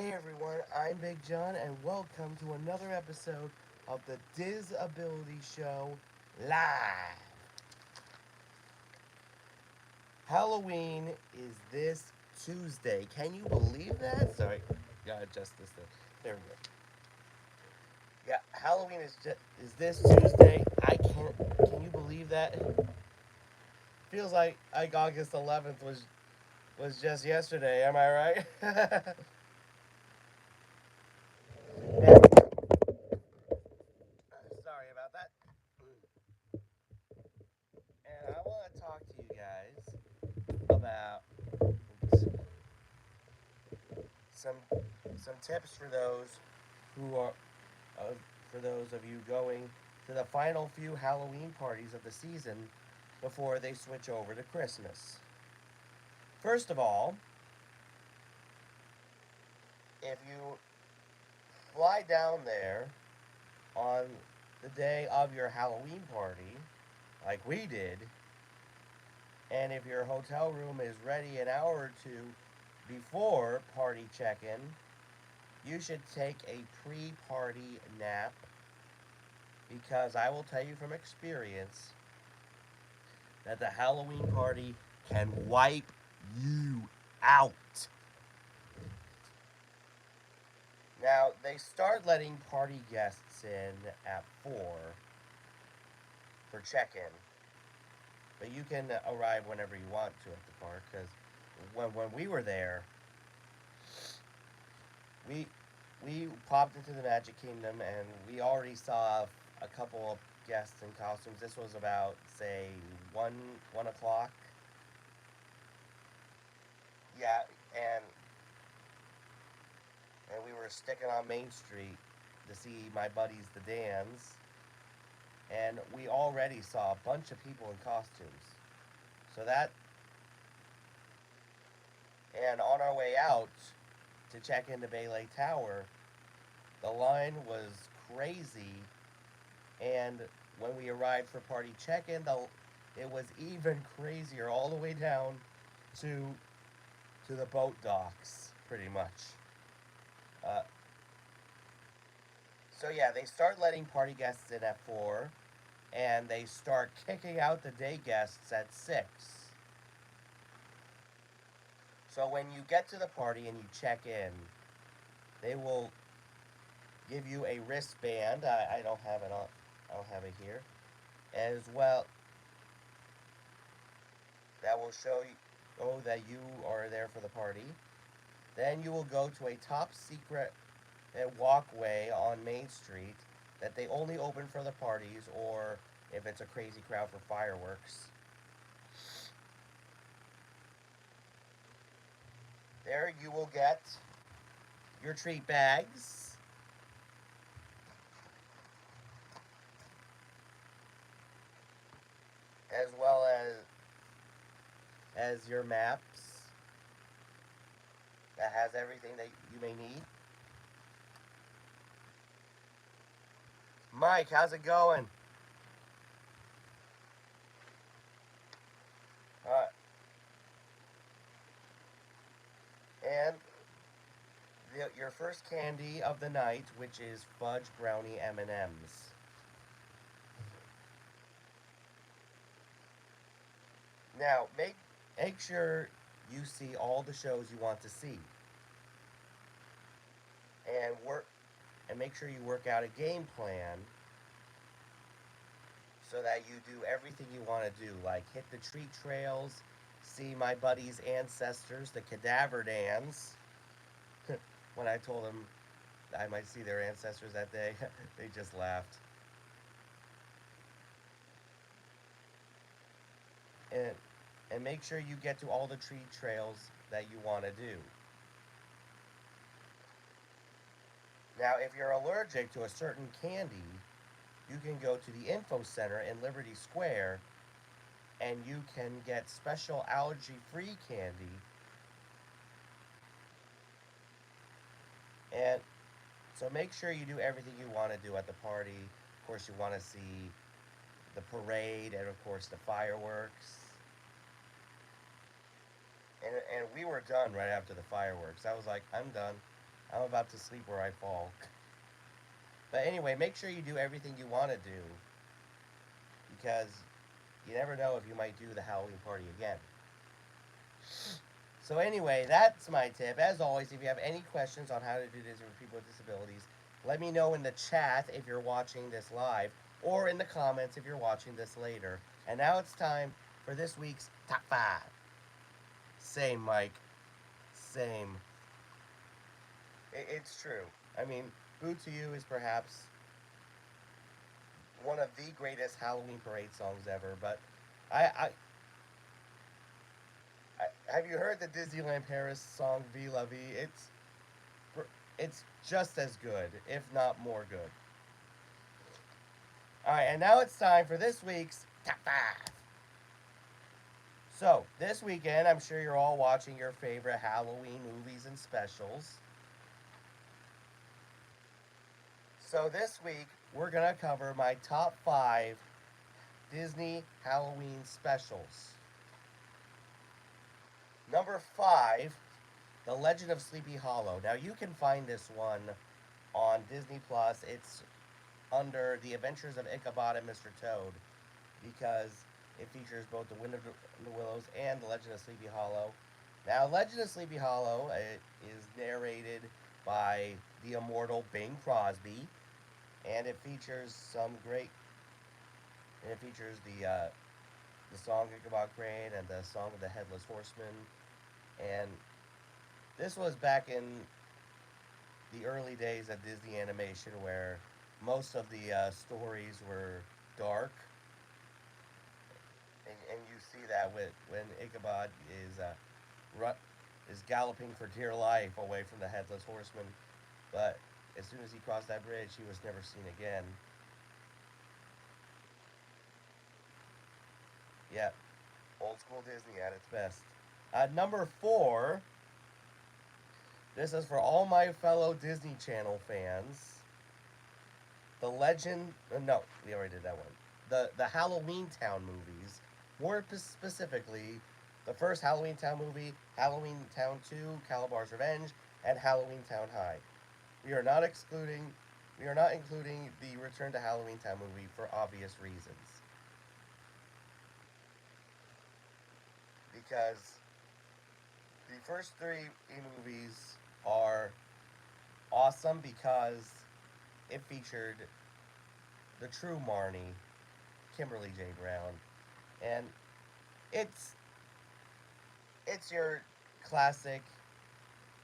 Hey everyone, I'm Big John, and welcome to another episode of the DIS Ability Show Live. Halloween is this Tuesday. Can you believe that? Sorry, gotta adjust this thing. There we go. Yeah, Halloween is this Tuesday. I can't. Can you believe that? Feels like August 11th was just yesterday. Am I right? Sorry about that. And I want to talk to you guys about some some tips for those who are uh, for those of you going to the final few Halloween parties of the season before they switch over to Christmas. First of all, if you fly down there on the day of your Halloween party, like we did, and if your hotel room is ready an hour or two before party check-in, you should take a pre-party nap because I will tell you from experience that the Halloween party can wipe you out. Now, they start letting party guests in at 4 for check in, but you can arrive whenever you want to at the park because when we were there, we we popped into the Magic Kingdom and we already saw a couple of guests in costumes. This was about say 1 o'clock. Yeah, and and we were sticking on Main Street to see my buddies the Dans, and we already saw a bunch of people in costumes. So that, and on our way out to check into Bay Lake Tower, the line was crazy, and when we arrived for party check-in, it was even crazier all the way down to to the boat docks, pretty much. Uh, so yeah, they start letting party guests in at 4, and they start kicking out the day guests at 6. So when you get to the party and you check in, they will give you a wristband. I don't have it on. I don't have it here. As well, that will show you that you are there for the party. Then you will go to a top secret walkway on Main Street that they only open for the parties or if it's a crazy crowd for fireworks. There you will get your treat bags, as well as your maps that has everything that you may need. Mike, how's it going? Uh, and your first candy of the night, which is fudge brownie M&Ms. Now, make sure you see all the shows you want to see, and make sure you work out a game plan so that you do everything you want to do, like hit the treat trails, see my buddy's ancestors, the cadaver Dans. When I told them I might see their ancestors that day, they just laughed. And and make sure you get to all the treat trails that you want to do. Now, if you're allergic to a certain candy, you can go to the info center in Liberty Square and you can get special allergy-free candy. And so make sure you do everything you want to do at the party. Of course, you want to see the parade and of course the fireworks. And we were done right after the fireworks. I was like, I'm done. I'm about to sleep where I fall. But anyway, make sure you do everything you want to do because you never know if you might do the Halloween party again. So anyway, that's my tip. As always, if you have any questions on how to do this for people with disabilities, let me know in the chat if you're watching this live or in the comments if you're watching this later. And now it's time for this week's top 5. Same, Mike. Same. It's true. I mean, Boo to You is perhaps one of the greatest Halloween parade songs ever, but I, have you heard the Disneyland Paris song "Vie la Vie"? It's just as good, if not more good. All right, and now it's time for this week's top 5. So this weekend, I'm sure you're all watching your favorite Halloween movies and specials. So this week, we're gonna cover my top 5 Disney Halloween specials. Number 5, The Legend of Sleepy Hollow. Now you can find this one on Disney Plus. It's under The Adventures of Ichabod and Mr. Toad because it features both The Wind of the Willows and The Legend of Sleepy Hollow. Now, Legend of Sleepy Hollow is narrated by the immortal Bing Crosby, and it features some great. And it features the song Ichabod Crane and the song of the Headless Horseman, and this was back in the early days of Disney animation where most of the stories were dark, and you see that when Ichabod is galloping for dear life away from the Headless Horseman, but as soon as he crossed that bridge, he was never seen again. Yeah, old school Disney at its best. Number 4, this is for all my fellow Disney Channel fans. The Legend. No, we already did that one. The Halloween Town movies. More specifically, the first Halloween Town movie, Halloween Town 2, Calabar's Revenge, and Halloween Town High. We are not excluding. We are not including the Return to Halloween Town movie for obvious reasons. Because the first 3 movies are awesome because it featured the true Marnie, Kimberly J. Brown, and it's it's your classic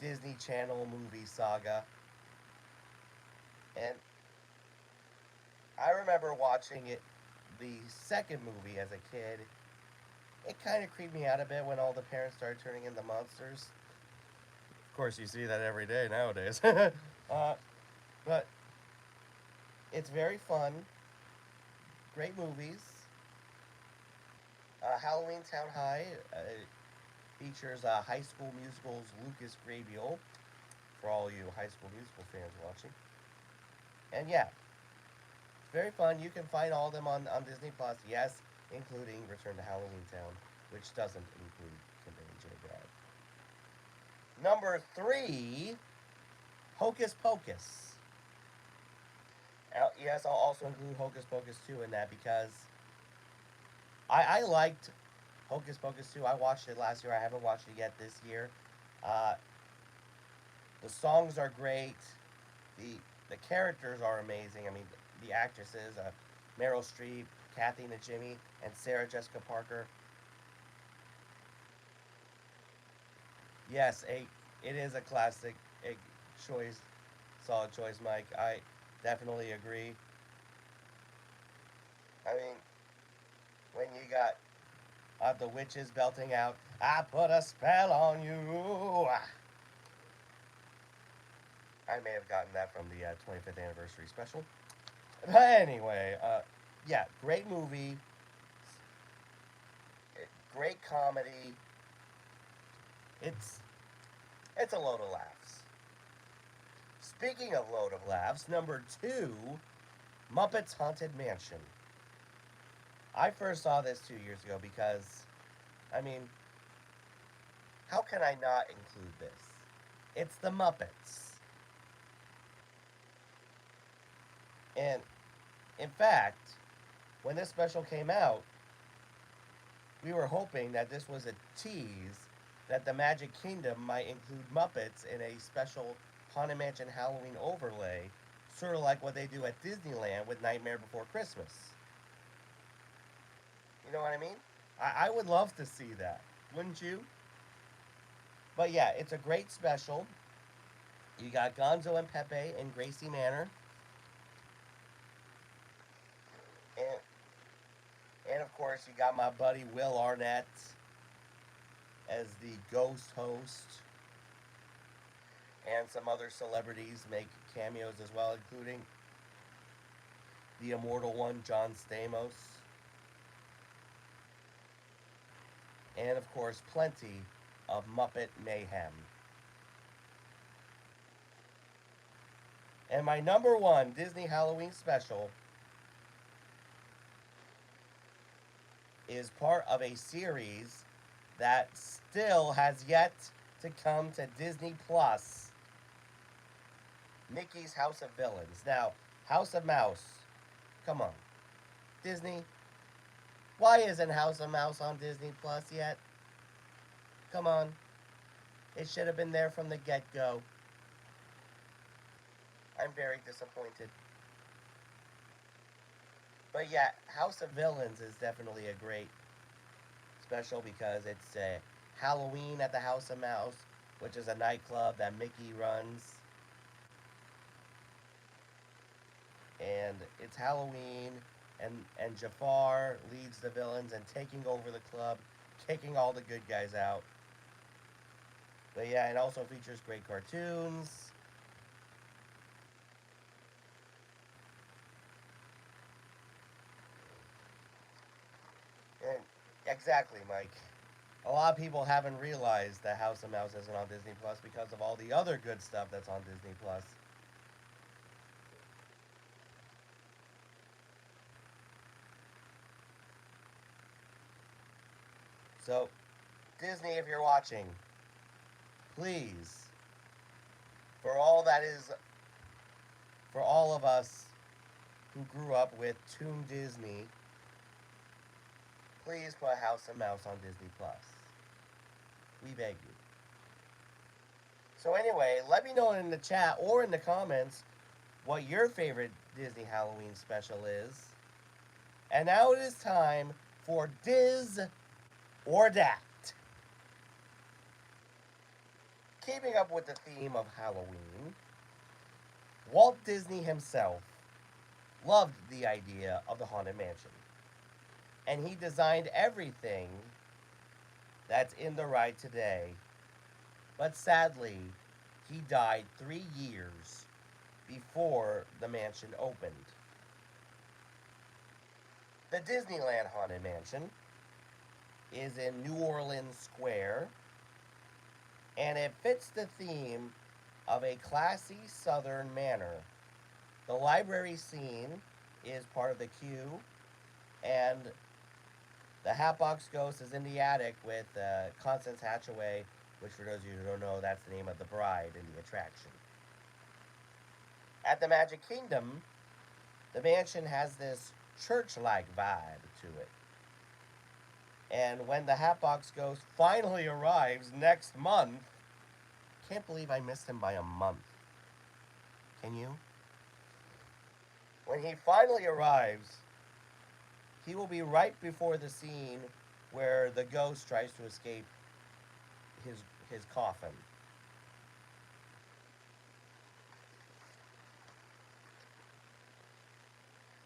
Disney Channel movie saga. And I remember watching it, the second movie as a kid. It kind of creeped me out a bit when all the parents started turning into monsters. Of course, you see that every day nowadays. But it's very fun. Great movies. Halloween Town High features High School Musical's Lucas Grabeel, for all you High School Musical fans watching. And yeah, it's very fun. You can find all of them on Disney Plus. Yes, including Return to Halloween Town, which doesn't include Kimberly J. Brown. Number 3, Hocus Pocus. Yes, I'll also include Hocus Pocus 2 in that because I liked Hocus Pocus 2. I watched it last year. I haven't watched it yet this year. Uh, the songs are great. The characters are amazing. I mean, the actresses, Meryl Streep, Kathy Najimy, and Sarah Jessica Parker. Yes, it is a classic choice, solid choice, Mike. I definitely agree. I mean, when you got the witches belting out, "I put a spell on you." I may have gotten that from the 25th anniversary special. But anyway, yeah, great movie, great comedy. It's it's a load of laughs. Speaking of load of laughs, number 2, Muppets Haunted Mansion. I first saw this 2 years ago because, I mean, how can I not include this? It's the Muppets. And in fact, when this special came out, we were hoping that this was a tease that the Magic Kingdom might include Muppets in a special Haunted Mansion Halloween overlay, sort of like what they do at Disneyland with Nightmare Before Christmas. You know what I mean? I would love to see that, wouldn't you? But yeah, it's a great special. You got Gonzo and Pepe in Gracie Manor, and and of course you got my buddy Will Arnett as the ghost host, and some other celebrities make cameos as well, including the immortal one, John Stamos, and of course, plenty of Muppet mayhem. And my number one Disney Halloween special is part of a series that still has yet to come to Disney Plus, Mickey's House of Villains. Now, House of Mouse, come on. Disney, why isn't House of Mouse on Disney Plus yet? Come on. It should have been there from the get-go. I'm very disappointed. But yeah, House of Villains is definitely a great special because it's Halloween at the House of Mouse, which is a nightclub that Mickey runs. And it's Halloween, and Jafar leads the villains and taking over the club, kicking all the good guys out. But yeah, it also features great cartoons. And exactly, Mike. A lot of people haven't realized that House of Mouse isn't on Disney Plus because of all the other good stuff that's on Disney Plus. So, Disney, if you're watching, please, for all that is, for all of us who grew up with Toon Disney, please put House of Mouse on Disney Plus. We beg you. So anyway, let me know in the chat or in the comments what your favorite Disney Halloween special is. And now it is time for DIS or DAT. Keeping up with the theme of Halloween, Walt Disney himself loved the idea of the Haunted Mansion. And he designed everything that's in the ride today. But sadly, he died 3 years before the mansion opened. The Disneyland Haunted Mansion is in New Orleans Square, and it fits the theme of a classy southern manor. The library scene is part of the queue, and the Hatbox Ghost is in the attic with Constance Hatchaway, which for those of you who don't know, that's the name of the bride in the attraction. At the Magic Kingdom, the mansion has this church-like vibe to it. And when the Hatbox Ghost finally arrives next month, can't believe I missed him by a month. Can you? When he finally arrives, he will be right before the scene where the ghost tries to escape his coffin.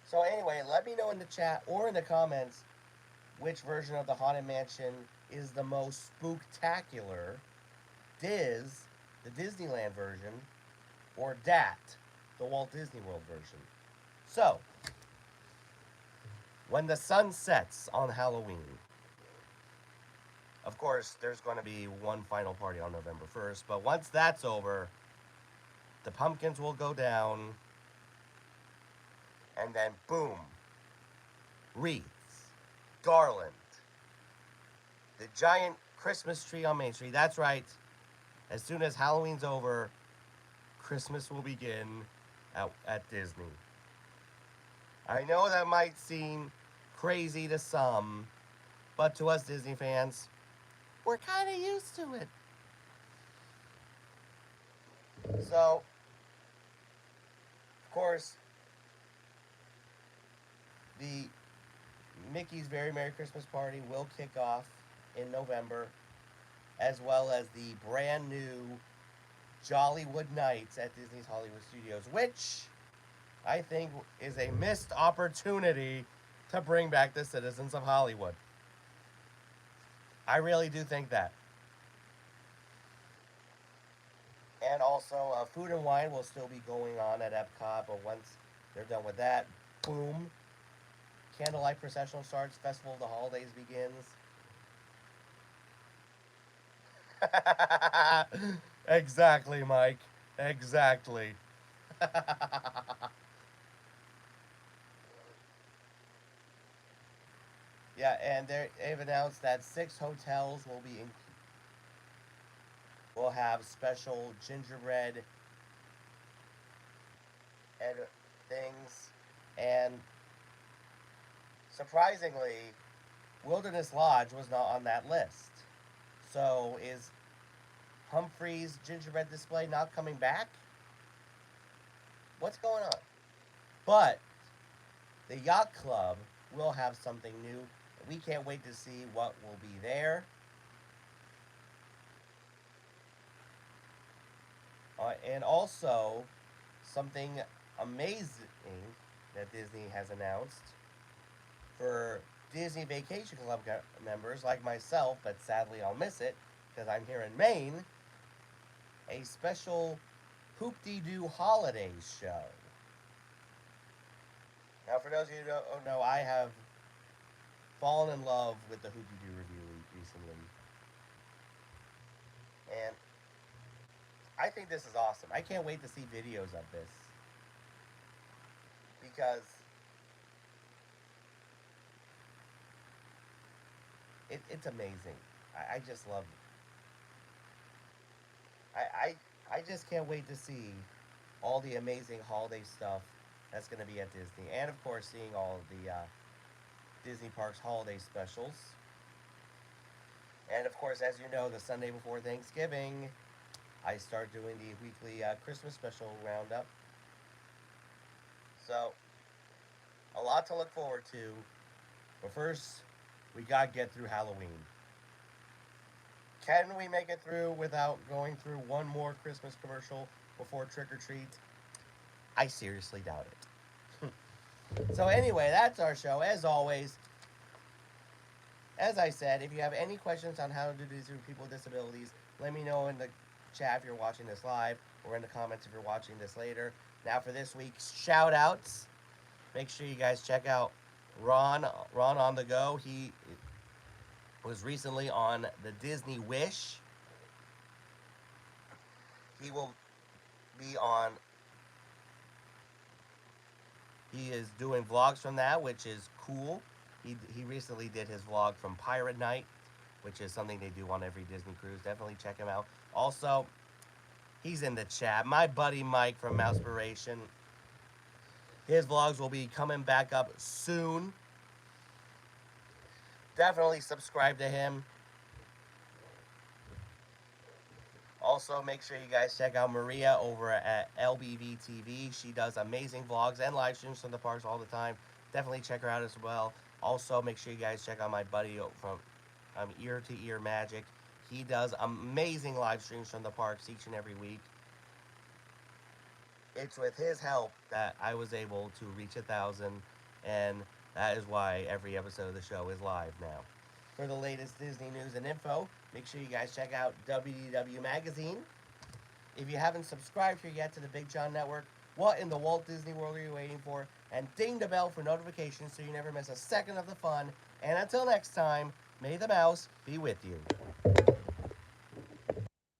So anyway, let me know in the chat or in the comments which version of the Haunted Mansion is the most spooktacular. DIS, the Disneyland version, or DAT, the Walt Disney World version. So, when the sun sets on Halloween, of course, there's going to be one final party on November 1st, but once that's over, the pumpkins will go down, and then boom, wreaths, garland, the giant Christmas tree on Main Street. That's right. As soon as Halloween's over, Christmas will begin at Disney. I know that might seem crazy to some, but to us Disney fans, we're kind of used to it. So, of course, the Mickey's Very Merry Christmas Party will kick off in November, as well as the brand new Jollywood Nights at Disney's Hollywood Studios, which I think is a missed opportunity to bring back the citizens of Hollywood. I really do think that. And also, Food and Wine will still be going on at Epcot, but once they're done with that, boom, Candlelight Processional starts, Festival of the Holidays begins. Exactly, Mike. Exactly. Yeah, and they've announced that 6 hotels will have special gingerbread and things, and surprisingly, Wilderness Lodge was not on that list. So is Humphrey's gingerbread display not coming back? What's going on? But the Yacht Club will have something new. We can't wait to see what will be there. And also, something amazing that Disney has announced for Disney Vacation Club members like myself, but sadly I'll miss it because I'm here in Maine, a special Hoop-Dee-Doo Holidays show. Now, for those of you who don't know, I have fallen in love with the Hoop-Dee-Doo review recently. And I think this is awesome. I can't wait to see videos of this. Because it's amazing. I just love it. I just can't wait to see all the amazing holiday stuff that's going to be at Disney. And, of course, seeing all of the Disney Parks holiday specials. And, of course, as you know, the Sunday before Thanksgiving, I start doing the weekly Christmas special roundup. So, a lot to look forward to. But first, we got to get through Halloween. Can we make it through without going through one more Christmas commercial before Trick or Treat? I seriously doubt it. So anyway, that's our show. As always, as I said, if you have any questions on how to do this with people with disabilities, let me know in the chat if you're watching this live, or in the comments if you're watching this later. Now for this week's shout outs, make sure you guys check out Ron on the Go. He was recently on the Disney Wish. He will be on. He is doing vlogs from that, which is cool. He recently did his vlog from Pirate Night, which is something they do on every Disney cruise. Definitely check him out. Also, he's in the chat. My buddy Mike from Mousepiration. His vlogs will be coming back up soon. Definitely subscribe to him. Also, make sure you guys check out Maria over at LBV TV. She does amazing vlogs and live streams from the parks all the time. Definitely check her out as well. Also, make sure you guys check out my buddy from Ear to Ear Magic. He does amazing live streams from the parks each and every week. It's with his help that I was able to reach 1,000, and that is why every episode of the show is live now. For the latest Disney news and info, make sure you guys check out WDW Magazine. If you haven't subscribed here yet to the Big John Network, what in the Walt Disney World are you waiting for? And ding the bell for notifications so you never miss a second of the fun. And until next time, may the mouse be with you.